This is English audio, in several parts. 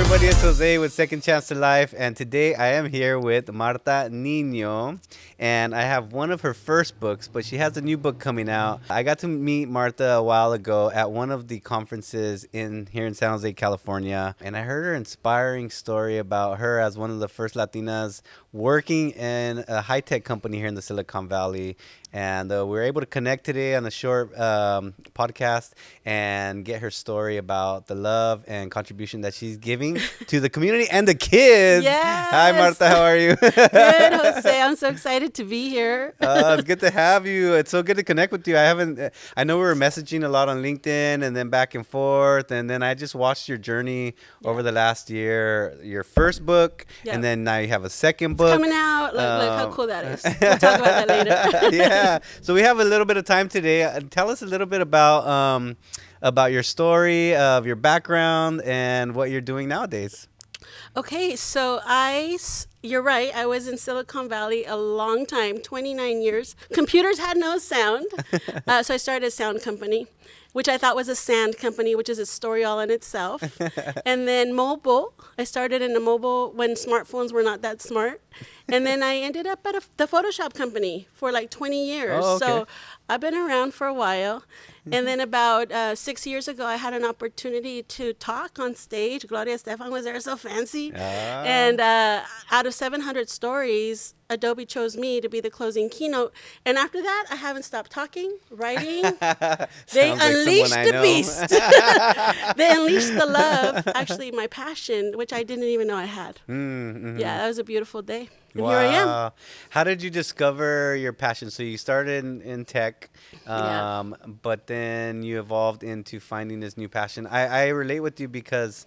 everybody? It's Jose with Second Chance to Life, and today I am here with Marta Niño, and I have one of her first books, but she has a new book coming out. I got to meet Marta a while ago at one of the conferences here in San Jose, California, and I heard her inspiring story about her as one of the first Latinas working in a high-tech company here in the Silicon Valley. And we were able to connect today on a short podcast and get her story about the love and contribution that she's giving to the community and the kids. Yes. Hi, Marta. How are you? Good, Jose. I'm so excited to be here. It's good to have you. It's so good to connect with you. I know we were messaging a lot on LinkedIn and then back and forth. And then I just watched your journey over the last year, your first book. Yep. And then now you have a second book. Coming out. Look how cool that is. We'll talk about that later. Yeah. So we have a little bit of time today. Tell us a little bit about your story, of your background, and what you're doing nowadays. Okay, so you're right. I was in Silicon Valley a long time, 29 years. Computers had no sound. So I started a sound company, which I thought was a sand company, which is a story all in itself. And then mobile. I started in a mobile when smartphones were not that smart. And then I ended up at the Photoshop company for like 20 years. Oh, okay. So I've been around for a while. And then about 6 years ago, I had an opportunity to talk on stage. Gloria Estefan was there, so fancy. And out of 700 stories, Adobe chose me to be the closing keynote. And after that, I haven't stopped talking, writing. They unleashed the beast. They unleashed the love, actually my passion, which I didn't even know I had. Mm-hmm. Yeah, that was a beautiful day. And Wow. here I am. How did you discover your passion? So you started in tech, but then you evolved into finding this new passion. I relate with you because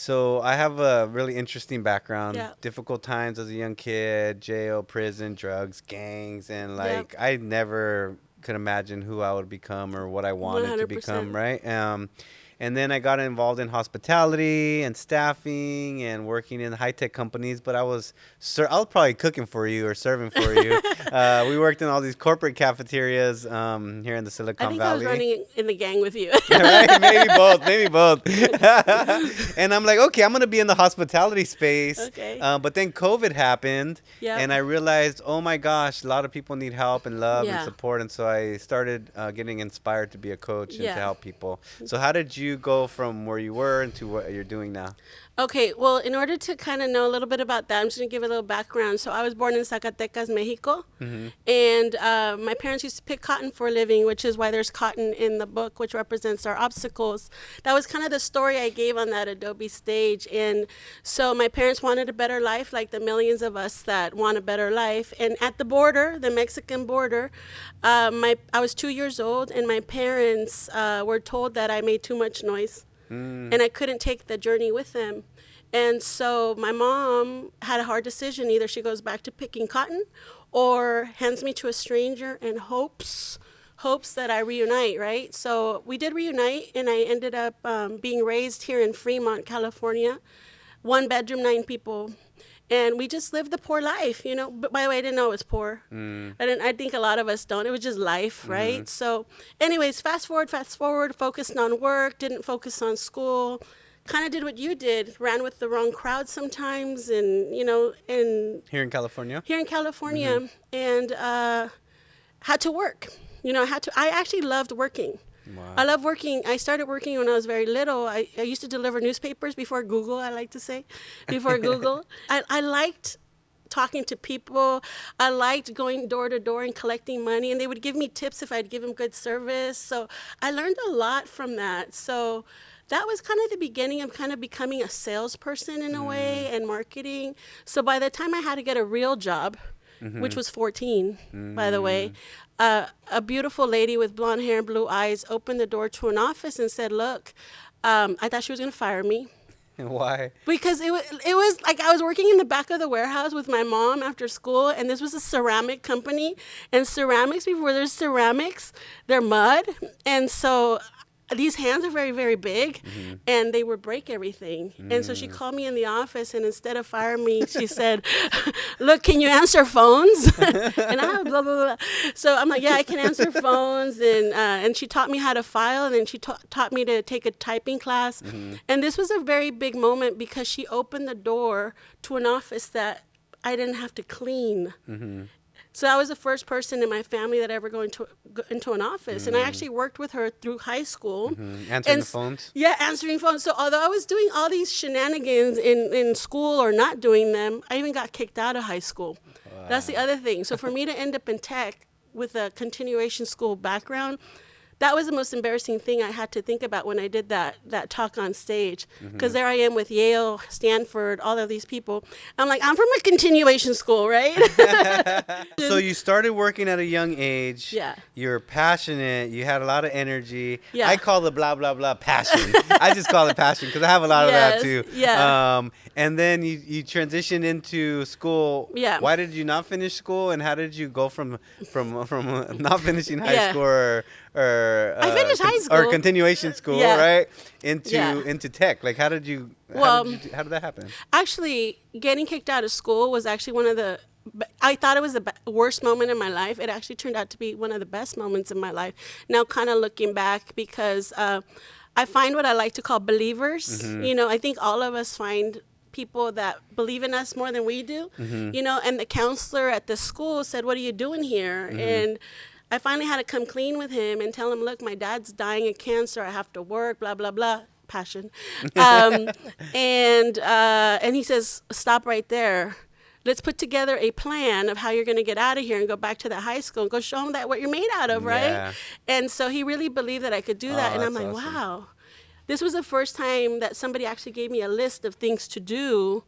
I have a really interesting background. Yeah. Difficult times as a young kid, jail, prison, drugs, gangs, and I never could imagine who I would become or what I wanted to become, 100%. right? And then I got involved in hospitality and staffing and working in high-tech companies. But I was probably cooking for you or serving for you. We worked in all these corporate cafeterias here in the Silicon Valley. I was running in the gang with you. Right? Maybe both. And I'm like, okay, I'm going to be in the hospitality space. Okay. But then COVID happened. Yep. And I realized, oh, my gosh, a lot of people need help and love and Yeah. support. And so I started getting inspired to be a coach and Yeah. to help people. So how did you go from where you were into what you're doing now? Okay, well, in order to kind of know a little bit about that, I'm just going to give a little background. So I was born in Zacatecas, Mexico, and my parents used to pick cotton for a living, which is why there's cotton in the book, which represents our obstacles. That was kind of the story I gave on that Adobe stage. And so my parents wanted a better life, like the millions of us that want a better life. And at the border, the Mexican border, I was 2 years old, and my parents were told that I made too much noise. And I couldn't take the journey with them. And so my mom had a hard decision. Either she goes back to picking cotton or hands me to a stranger and hopes that I reunite, right? So we did reunite, and I ended up being raised here in Fremont, California, 1 bedroom, 9 people. And we just lived the poor life, you know. But by the way, I didn't know it was poor. I think a lot of us don't. It was just life, right? So anyways, fast forward, focused on work, didn't focus on school, kind of did what you did, ran with the wrong crowd sometimes, and, you know, and Here in California? here in California, and had to work. You know, I actually loved working. Wow. I love working. I started working when I was very little. I used to deliver newspapers before Google, I like to say, before Google. I liked talking to people. I liked going door to door and collecting money, and they would give me tips if I'd give them good service. So I learned a lot from that. So that was kind of the beginning of kind of becoming a salesperson in a way, and marketing. So by the time I had to get a real job, which was 14, by the way, a beautiful lady with blonde hair and blue eyes opened the door to an office and said, look, I thought she was going to fire me. Why? Because it was like I was working in the back of the warehouse with my mom after school, and this was a ceramic company. And ceramics, before there's ceramics, they're mud. And so these hands are very, very big, and they would break everything. And so she called me in the office, and instead of firing me, she said, "Look, can you answer phones?" And I blah, blah, blah. So I'm like, "Yeah, I can answer phones." And she taught me how to file, and then she taught me to take a typing class. And this was a very big moment because she opened the door to an office that I didn't have to clean. So I was the first person in my family that ever go into an office, and I actually worked with her through high school. Answering the phones? Yeah, answering phones. So although I was doing all these shenanigans in school or not doing them, I even got kicked out of high school. Wow. That's the other thing. So for me to end up in tech with a continuation school background, that was the most embarrassing thing I had to think about when I did that talk on stage. Because there I am with Yale, Stanford, all of these people. I'm like, I'm from a continuation school, right? So you started working at a young age. Yeah. You're passionate. You had a lot of energy. Yeah. I call it blah, blah, blah passion. I just call it passion because I have a lot of that too. Yeah. And then you transitioned into school. Yeah. Why did you not finish school? And how did you go from not finishing high Yeah. school or I finished high school. or continuation school, Yeah. right? Into Yeah. tech. Like, how did how did that happen? Actually, getting kicked out of school was actually one of the, I thought it was the worst moment in my life. It actually turned out to be one of the best moments in my life. Now, kind of looking back, because I find what I like to call believers. You know, I think all of us find people that believe in us more than we do. You know, and the counselor at the school said, "What are you doing here?" And I finally had to come clean with him and tell him, "Look, my dad's dying of cancer. I have to work, blah, blah, blah." Passion. And he says, "Stop right there. Let's put together a plan of how you're going to get out of here and go back to the high school and go show them that what you're made out of," right? Yeah. And so he really believed that I could do that. And I'm that's like, awesome. wow. This was the first time that somebody actually gave me a list of things to do.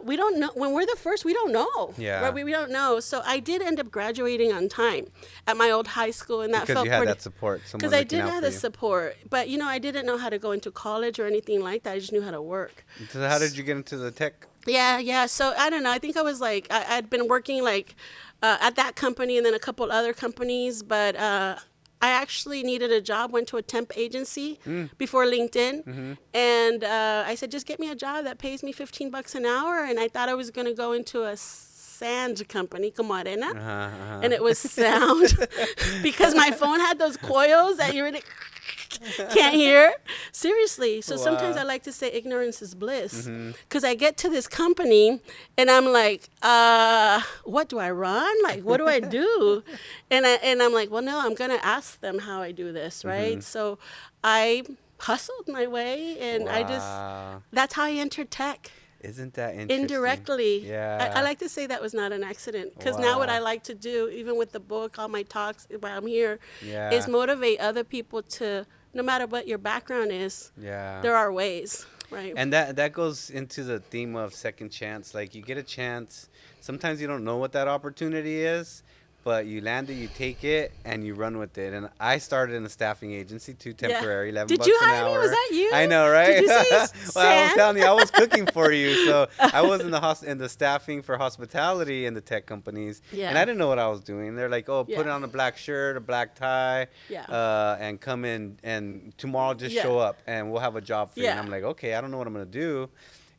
We don't know. When we're the first, we don't know. Yeah. Right? We don't know. So I did end up graduating on time at my old high school, and that Because felt you had pretty, that support. Someone because I looking did out have for the you. support. But, you know, I didn't know how to go into college or anything like that. I just knew how to work. So how did you get into the tech? Yeah. So I don't know. I think I was like, I'd been working like at that company and then a couple other companies, but I actually needed a job, went to a temp agency before LinkedIn. And I said, "Just get me a job that pays me $15 an hour." And I thought I was going to go into a sand company, como arena. And it was sound because my phone had those coils that you really can't hear. Seriously. So sometimes I like to say ignorance is bliss, because I get to this company and I'm like, what do I run? Like, what do I do? And I'm like, well, no, I'm going to ask them how I do this, right? So I hustled my way, and that's how I entered tech. Isn't that interesting? Indirectly. Yeah. I like to say that was not an accident, because now what I like to do, even with the book, all my talks while I'm here, is motivate other people to, no matter what your background is, there are ways, right? And that goes into the theme of second chance. Like, you get a chance. Sometimes you don't know what that opportunity is, but you land it, you take it, and you run with it. And I started in a staffing agency, temporary, $11 Did you an hire me? hour. Was that you? I know, right? Did you say Well, I was Sam? telling you, I was cooking for you. So I was in the staffing for hospitality in the tech companies. Yeah. And I didn't know what I was doing. They're like, "Oh, put Yeah. on a black shirt, a black tie, and come in, and tomorrow just show up, and we'll have a job for you." And I'm like, "Okay, I don't know what I'm going to do."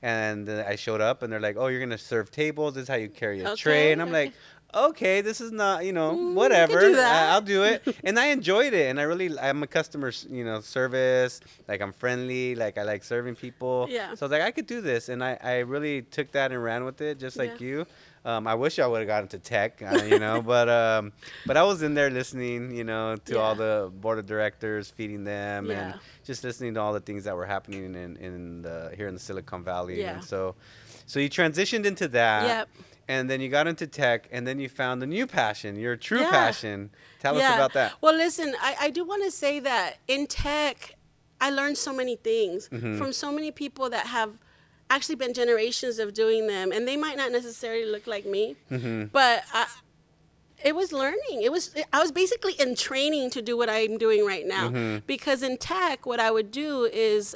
And I showed up, and they're like, "Oh, you're going to serve tables. This is how you carry a tray." And I'm like, okay, this is not, whatever. do that. I'll do it. And I enjoyed it. And I'm a customer, service. Like, I'm friendly. Like, I like serving people. Yeah. So I was like, I could do this. And I really took that and ran with it, just like you. I wish I would have got into tech, but I was in there listening, to all the board of directors, feeding them, and just listening to all the things that were happening here in the Silicon Valley. Yeah. And so you transitioned into that. Yep. And then you got into tech, and then you found a new passion, your true passion. Tell us about that. Well, listen, I do want to say that in tech, I learned so many things from so many people that have actually been generations of doing them, and they might not necessarily look like me, but it was learning. I was basically in training to do what I'm doing right now, because in tech, what I would do is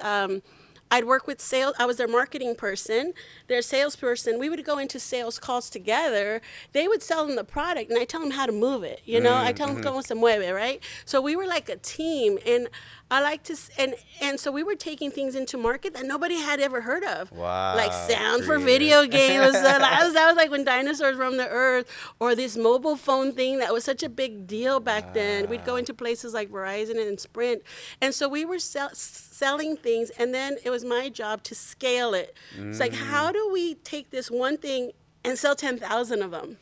I'd work with sales. I was their marketing person, their salesperson. We would go into sales calls together. They would sell them the product, and I tell them how to move it. You know, I tell them cómo se mueve, right? So we were like a team, and I like to, and so we were taking things into market that nobody had ever heard of. Wow. Like sound for Creative. video games. That was like when dinosaurs roamed the earth, or this mobile phone thing that was such a big deal back then. We'd go into places like Verizon and Sprint, and so we were selling things, and then it was my job to scale it. It's like, how do we take this one thing and sell 10,000 of them?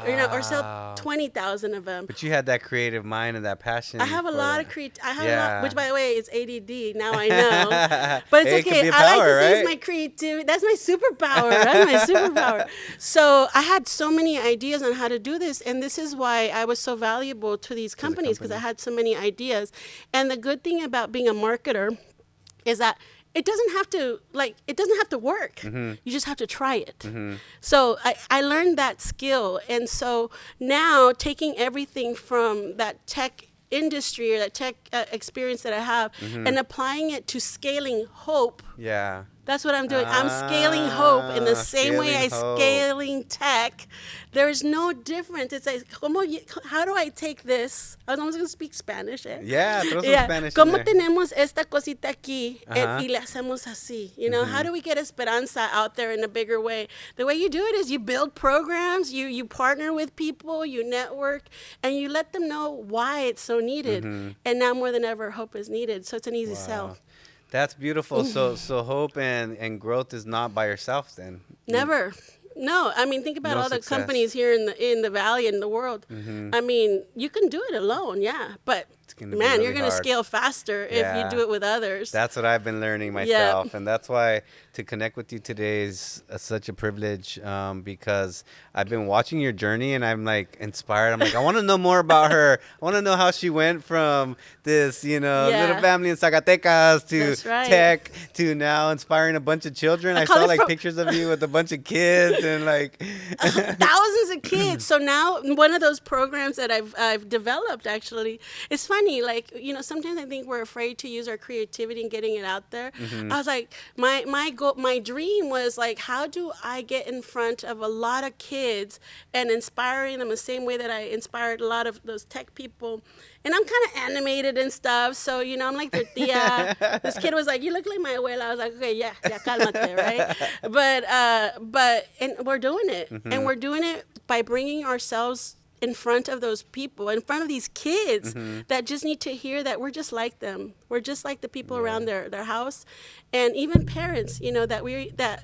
Wow. Or sell 20,000 of them. But you had that creative mind and that passion. I have a lot of I have a Yeah. lot, which by the way is ADD. Now I know, but it's Hey, it could okay. be a I like power, to say right? it's my creativity. That's my superpower. That's my superpower. So I had so many ideas on how to do this, and this is why I was so valuable to these companies, because I had so many ideas. And the good thing about being a marketer is that it doesn't have to work. You just have to try it. So I learned that skill. And so now taking everything from that tech industry or that tech experience that I have and applying it to scaling hope. Yeah. That's what I'm doing. I'm scaling hope in the same way I scaling hope. scaling tech. There is no difference. It's like, how do I take this? I'm going to speak Spanish. Yeah, throw some Yeah. Spanish in ¿Cómo there. tenemos esta cosita aquí Ajá. y le hacemos así? You know, how do we get esperanza out there in a bigger way? The way you do it is you build programs, you partner with people, you network, and you let them know why it's so needed. And now more than ever, hope is needed. So it's an easy sell. That's beautiful. So hope and growth is not by yourself then. Never. No, I mean, think about No all the success. companies here in the valley and in the world. I mean, you can do it alone, yeah, but gonna be man, really you're going to hard. scale faster if Yeah. you do it with others. That's what I've been learning myself, and that's why to connect with you today is such a privilege, because I've been watching your journey and I'm like inspired. I'm like, I want to know more about her. I want to know how she went from this, Yeah. little family in Zacatecas to That's right. tech to now inspiring a bunch of children. I call saw it like from- pictures of you with a bunch of kids and like Thousands of kids. So now one of those programs that I've developed, actually, it's funny, like, sometimes I think we're afraid to use our creativity and getting it out there. I was like, my goal, my dream was like, how do I get in front of a lot of kids and inspiring them the same way that I inspired a lot of those tech people. And I'm kind of animated and stuff, so I'm like their tia. This kid was like, "You look like my abuela." I was like, "Okay, yeah, cálmate," right? But we're doing it, and we're doing it by bringing ourselves in front of those people, in front of these kids that just need to hear that we're just like them. We're just like the people around their house, and even parents, that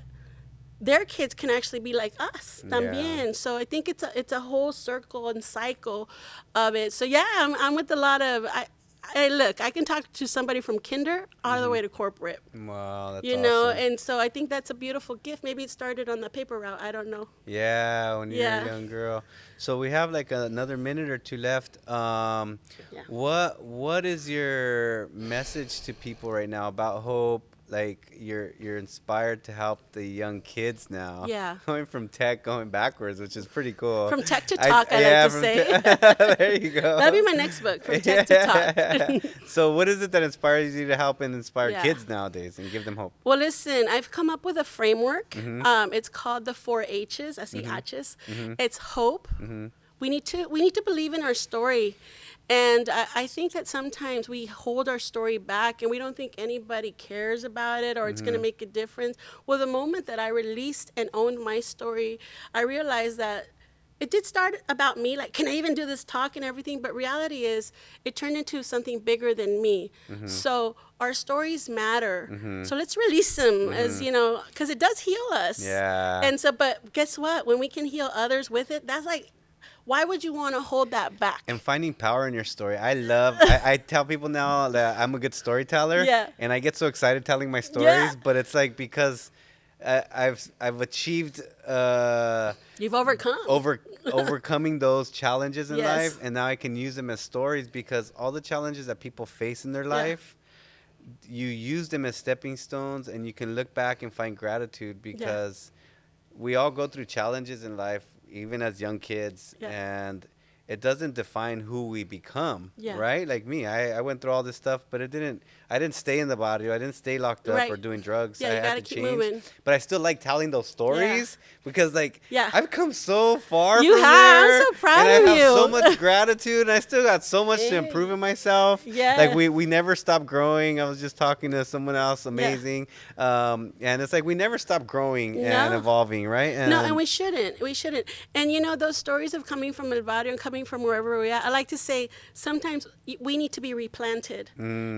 their kids can actually be like us también. So I think it's a whole circle and cycle of it. So yeah, I'm with a lot of I can talk to somebody from kinder all the way to corporate. wow, that's Awesome. awesome. And so I think that's a beautiful gift. Maybe it started on the paper route. I don't know. Yeah, when you're Yeah. a young girl. So we have like another minute or two left. What is your message to people right now about hope? Like you're inspired to help the young kids now. Yeah. Going from tech going backwards, which is pretty cool. From tech to talk, I like to from say. there you go. That'd be my next book, From Tech to Talk. So what is it that inspires you to help and inspire Yeah. kids nowadays and give them hope? Well, listen, I've come up with a framework. It's called the 4 H's. I see H's. It's hope. We need to believe in our story. And I think that sometimes we hold our story back and we don't think anybody cares about it or it's going to make a difference. Well, the moment that I released and owned my story, I realized that it did start about me, like, can I even do this talk and everything? But reality is, it turned into something bigger than me. So our stories matter. So let's release them as, because it does heal us. Yeah. And so, but guess what? When we can heal others with it, that's like, why would you want to hold that back? And finding power in your story. I tell people now that I'm a good storyteller. Yeah. And I get so excited telling my stories, Yeah. but it's like because I've achieved You've overcome. overcoming those challenges in Yes. life, and now I can use them as stories because all the challenges that people face in their life, you use them as stepping stones, and you can look back and find gratitude because we all go through challenges in life, even as young kids, Yeah. and it doesn't define who we become, Yeah. right? Like me, I went through all this stuff, but I didn't stay in the body. I didn't stay locked up Right. or doing drugs. Yeah, I you had gotta to keep change. moving. But I still like telling those stories because, like, Yeah. I've come so far You from have. there. I'm so proud and of I have so you. much gratitude, and I still got so much to improve in myself. Yeah. Like, we never stop growing. I was just talking to someone else amazing. And it's like we never stop growing and No. evolving, right? No, and we shouldn't. We shouldn't. And you know, those stories of coming from El Barrio and coming from wherever we're at, I like to say sometimes we need to be replanted.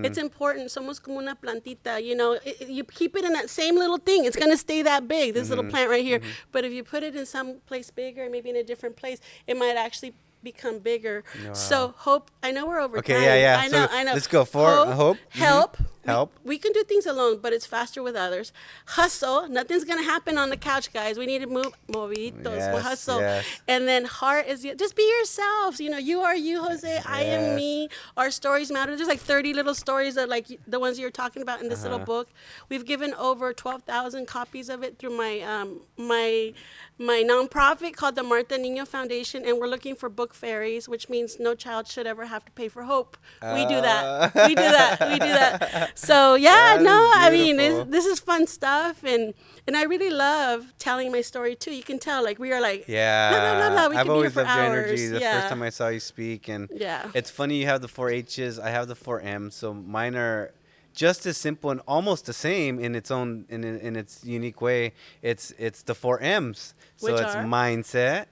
It's important. Somos como una plantita, you know. You keep it in that same little thing, it's going to stay that big, this little plant right here. But if you put it in some place bigger, maybe in a different place, it might actually become bigger. Wow. So hope, I know we're over Okay, time. yeah. I know, So I know. let's go for hope. Help. Help. We can do things alone, but it's faster with others. Hustle. Nothing's going to happen on the couch, guys. We need to move. Moviditos. We'll Yes, hustle. yes. And then heart is just be yourselves. You know, you are you, Jose. I am Yes. me. Our stories matter. There's like 30 little stories that like the ones you're talking about in this little book. We've given over 12,000 copies of it through my nonprofit called the Marta Niño Foundation, and we're looking for book fairies, which means no child should ever have to pay for hope. We do that. We do that. We do that. So yeah, That no, is I mean beautiful. this is fun stuff, and I really love telling my story too. You can tell, like we are like Yeah, blah, blah, blah, blah. We I've could be here always for loved your hours. energy. The Yeah. first time I saw you speak, and Yeah. it's funny you have the 4-H's. I have the 4-M's, so mine are just as simple and almost the same in its own in its unique way. It's the 4 M's. So Which it's are? mindset,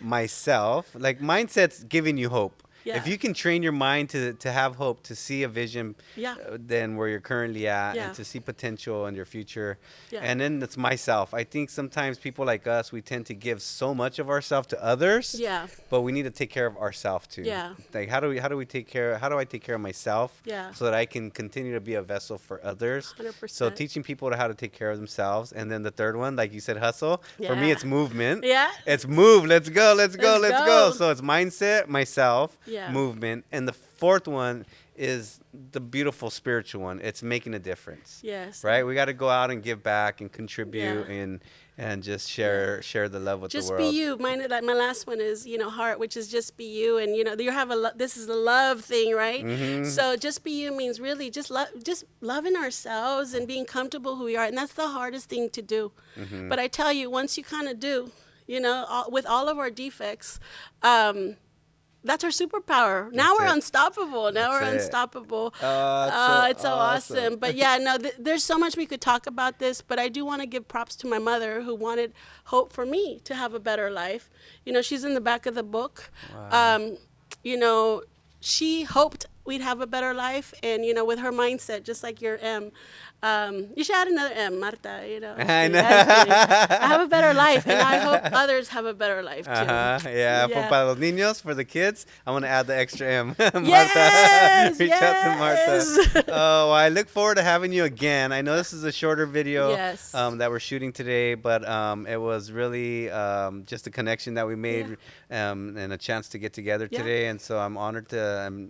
myself. Like mindset's giving you hope. Yeah. If you can train your mind to have hope, to see a vision, Yeah. then where you're currently at, Yeah. and to see potential in your future. Yeah. And then it's myself. I think sometimes people like us, we tend to give so much of ourselves to others. Yeah. But we need to take care of ourselves too. Yeah. Like how do I take care of myself? Yeah. So that I can continue to be a vessel for others. 100%. So teaching people how to take care of themselves, and then the third one, like you said, hustle. For me, Yeah. it's movement. Yeah. It's move. Let's go. Let's go. Let's Let's go. go. So it's mindset, myself, Yeah. movement, and the fourth one is the beautiful spiritual one. It's making a difference. Yes. Right. We got to go out and give back and contribute Yeah. and just share the love with Just the world. be you. Mine, like my last one is, you know, heart, which is just be you, and you know, you have this is a love thing, right? So just be you means really just loving ourselves and being comfortable who we are, and that's the hardest thing to do. But I tell you, once you kind of do, you know, with all of our defects, that's our superpower. Now we're it. unstoppable. Now we're That's it. unstoppable. Oh, It's so awesome. But yeah, no, there's so much we could talk about this, but I do want to give props to my mother who wanted hope for me to have a better life. You know, she's in the back of the book. You know, she hoped we'd have a better life, and you know, with her mindset, just like your M. You should add another M, Marta. You know, I know. I have a better life, and I hope others have a better life too. Yeah, for Yeah. para los niños, for the kids, I want to add the extra M. Marta. Yes, Reach out to yes. Marta. Oh, well, I look forward to having you again. I know this is a shorter video Yes. that we're shooting today, but it was really just a connection that we made and a chance to get together Yeah. today. And so I'm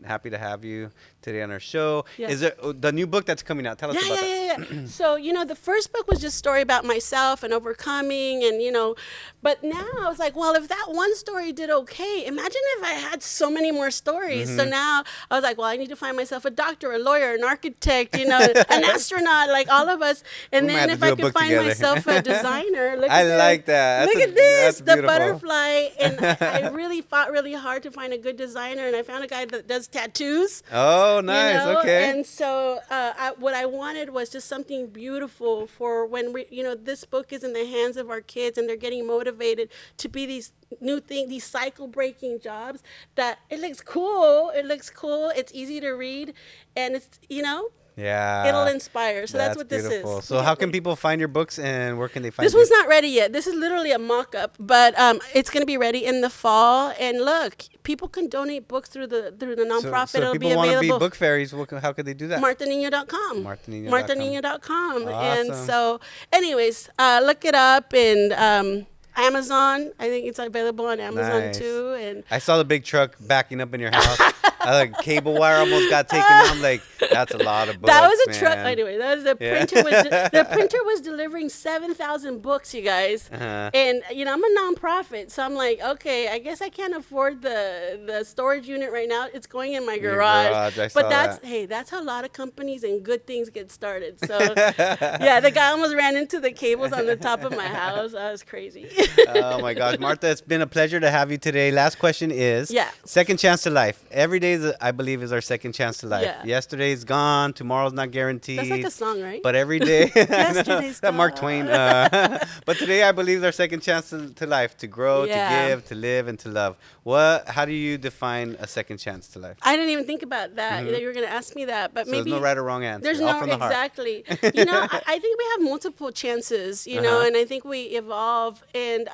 happy to have you today on our show. Yeah. Is there the new book that's coming out? Tell us about that. Yeah. So, you know, the first book was just a story about myself and overcoming and, you know, but now I was like, well, if that one story did okay, imagine if I had so many more stories. So now I was like, well, I need to find myself a doctor, a lawyer, an architect, you know, an astronaut, like all of us. And We might then have if to do I a could book find together. myself a designer, look I at this. like that. Look That's at this, that's the beautiful. butterfly. And I really fought really hard to find a good designer, and I found a guy that does tattoos. Oh, nice. You know? Okay. And so what I wanted was just something beautiful for when this book is in the hands of our kids and they're getting motivated to be these new things, these cycle breaking jobs that it looks cool. It's easy to read, and it's, Yeah. it'll inspire. So that's what beautiful. this is. So how can people find your books, and where can they find This you? one's not ready yet. This is literally a mock-up, but it's going to be ready in the fall. And look, people can donate books through the nonprofit. So It'll if people be want to available. be book fairies, how could they do that? MartaNiño.com. MartaNiño.com. MartaNiño.com. And Awesome. so, anyways, look it up, and Amazon. I think it's available on Amazon Nice. too. And I saw the big truck backing up in your house. Cable wire almost got taken out. I'm like, that's a lot of books. That was a man. truck. Anyway, that was the Yeah. printer. The printer was delivering 7,000 books, you guys. Uh-huh. And I'm a nonprofit, so I'm like, okay, I guess I can't afford the storage unit right now. It's going in my Your garage. garage, I saw But that. that's how a lot of companies and good things get started. So yeah, the guy almost ran into the cables on the top of my house. That was crazy. Oh my gosh, Martha, it's been a pleasure to have you today. Last question is, Yeah. second chance to life. Every day, I believe, is our second chance to life. Yeah. Yesterday's gone, tomorrow's not guaranteed. That's like a song, right? But every day, Yesterday's that Mark gone. Twain. But today, I believe, is our second chance to life, to grow, Yeah. to give, to live, and to love. How do you define a second chance to life? I didn't even think about that. That you were going to ask me that, but So maybe there's no right or wrong answer. there's All no from the heart. exactly. I think we have multiple chances, and I think we evolve. And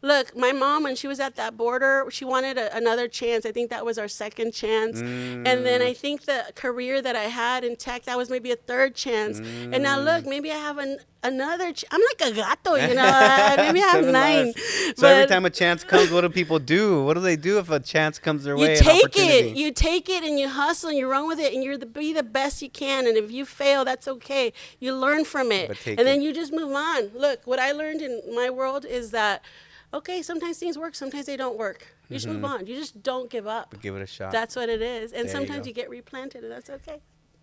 look, my mom, when she was at that border, she wanted another chance. I think that was our second chance. And then I think the career that I had in tech, that was maybe a third chance. And now look, maybe I have another. I'm like a gato, maybe I have 7 9. lives. So every But time a chance comes, what do people do? What do they do if a chance comes their way? you an take opportunity? it. You take it and you hustle and you run with it and be the best you can. And if you fail, that's okay. You learn from it. But take And then it. you just move on. Look, what I learned in my world is that, okay, sometimes things work, sometimes they don't work. You just move on. You just don't give up. Give it a shot. That's what it is. And There you sometimes go. you get replanted, and that's okay.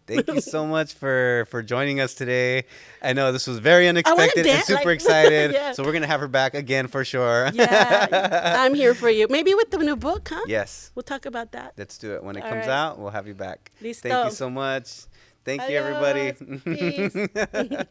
Thank you so much for joining us today. I know this was very unexpected and dance, super like- excited. Yeah. So we're going to have her back again for sure. Yeah, I'm here for you. Maybe with the new book, huh? Yes. We'll talk about that. Let's do it. When it All comes right. out, we'll have you back. Listo. Thank you so much. Thank you, everybody. Adios. Peace.